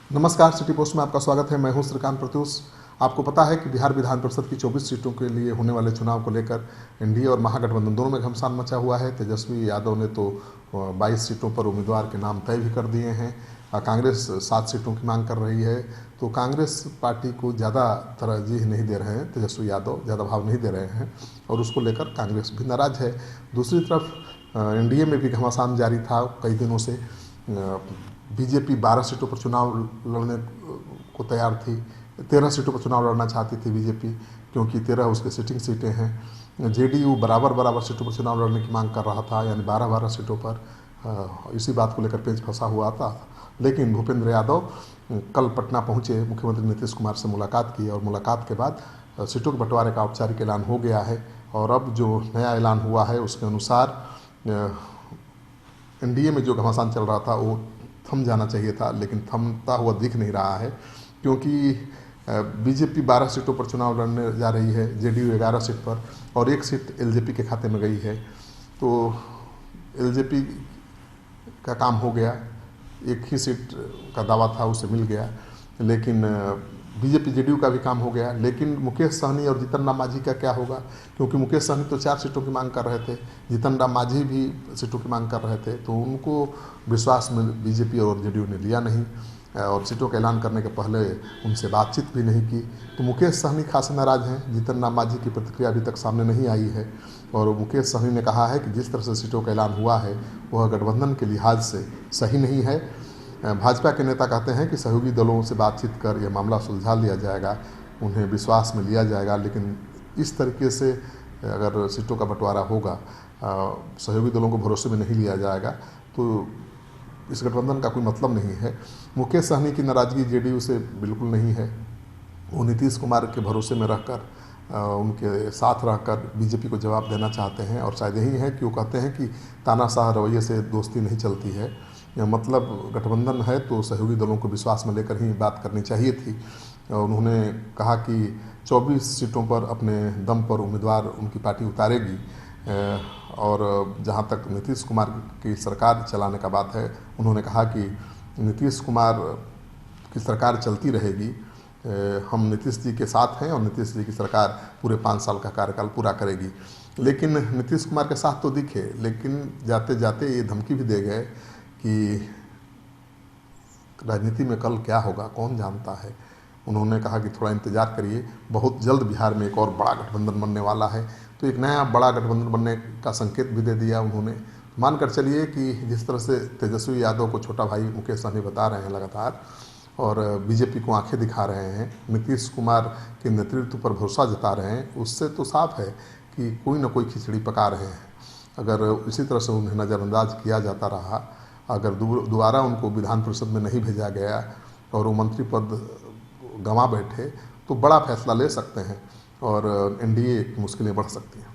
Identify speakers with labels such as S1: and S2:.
S1: नमस्कार, city post में आपका स्वागत है। मैं हूं श्रीकांत प्रत्यूष। आपको पता है कि बिहार विधान परिषद की 24 सीटों के लिए होने वाले चुनाव को लेकर एनडीए और महागठबंधन दोनों में घमासान मचा हुआ है। तेजस्वी यादव ने तो 22 सीटों पर उम्मीदवार के नाम तय भी कर दिए हैं। कांग्रेस 7 सीटों की मांग कर रही है। तो कांग्रेस पार्टी को ज़्यादा तरजीह नहीं दे रहे हैं, तेजस्वी यादव ज़्यादा भाव नहीं दे रहे हैं और उसको लेकर कांग्रेस भी नाराज है। दूसरी तरफ एनडीए में भी घमासान जारी था कई दिनों से। बीजेपी 12 सीटों पर चुनाव लड़ने को तैयार थी। 13 सीटों पर चुनाव लड़ना चाहती थी बीजेपी, क्योंकि 13 उसके सिटिंग सीटें हैं। जेडीयू बराबर सीटों पर चुनाव लड़ने की मांग कर रहा था, यानी 12 सीटों पर। इसी बात को लेकर पेच फंसा हुआ था। लेकिन भूपेंद्र यादव कल पटना पहुंचे, मुख्यमंत्री नीतीश कुमार से मुलाकात की और मुलाकात के बाद सीटों के बंटवारे का औपचारिक ऐलान हो गया है। और अब जो नया ऐलान हुआ है उसके अनुसार एनडीए में जो घमासान चल रहा था वो थम जाना चाहिए था, लेकिन थमता हुआ दिख नहीं रहा है, क्योंकि बीजेपी 12 सीटों पर चुनाव लड़ने जा रही है, जेडीयू 11 सीट पर और 1 सीट एलजेपी के खाते में गई है। तो एलजेपी का काम हो गया, 1 ही सीट का दावा था उसे मिल गया। लेकिन बीजेपी जेडीयू का भी काम हो गया। लेकिन मुकेश सहनी और जीतन राम मांझी का क्या होगा, क्योंकि मुकेश सहनी तो 4 सीटों की मांग कर रहे थे, जीतन राम मांझी भी सीटों की मांग कर रहे थे। तो उनको विश्वास में बीजेपी और जेडीयू ने लिया नहीं और सीटों का ऐलान करने के पहले उनसे बातचीत भी नहीं की। तो मुकेश सहनी खासे नाराज हैं। जीतन राम मांझी की प्रतिक्रिया अभी तक सामने नहीं आई है और मुकेश सहनी ने कहा है कि जिस तरह से सीटों का ऐलान हुआ है वह गठबंधन के लिहाज से सही नहीं है। भाजपा के नेता कहते हैं कि सहयोगी दलों से बातचीत कर यह मामला सुलझा लिया जाएगा, उन्हें विश्वास में लिया जाएगा। लेकिन इस तरीके से अगर सीटों का बंटवारा होगा, सहयोगी दलों को भरोसे में नहीं लिया जाएगा, तो इस गठबंधन का कोई मतलब नहीं है। मुकेश सहनी की नाराजगी जेडीयू से बिल्कुल नहीं है। वो नीतीश कुमार के भरोसे में रहकर, उनके साथ रहकर बीजेपी को जवाब देना चाहते हैं। और शायद यही है कि वो कहते हैं कि तानाशाह रवैये से दोस्ती नहीं चलती है, मतलब गठबंधन है तो सहयोगी दलों को विश्वास में लेकर ही बात करनी चाहिए थी। उन्होंने कहा कि 24 सीटों पर अपने दम पर उम्मीदवार उनकी पार्टी उतारेगी। और जहां तक नीतीश कुमार की सरकार चलाने का बात है, उन्होंने कहा कि नीतीश कुमार की सरकार चलती रहेगी, हम नीतीश जी के साथ हैं और नीतीश जी की सरकार पूरे 5 साल का कार्यकाल पूरा करेगी। लेकिन नीतीश कुमार के साथ तो दिखे, लेकिन जाते जाते ये धमकी भी दे गए कि राजनीति में कल क्या होगा कौन जानता है। उन्होंने कहा कि थोड़ा इंतजार करिए, बहुत जल्द बिहार में एक और बड़ा गठबंधन बनने वाला है। तो एक नया बड़ा गठबंधन बनने का संकेत भी दे दिया उन्होंने। मानकर चलिए कि जिस तरह से तेजस्वी यादव को छोटा भाई मुकेश सहनी बता रहे हैं लगातार और बीजेपी को आंखें दिखा रहे हैं, नीतीश कुमार के नेतृत्व पर भरोसा जता रहे हैं, उससे तो साफ है कि कोई ना कोई खिचड़ी पका रहे हैं। अगर इसी तरह से उन्हें नज़रअंदाज किया जाता रहा, अगर दोबारा उनको विधान परिषद में नहीं भेजा गया और वो मंत्री पद गंवा बैठे, तो बड़ा फैसला ले सकते हैं और एनडीए की मुश्किलें बढ़ सकती हैं।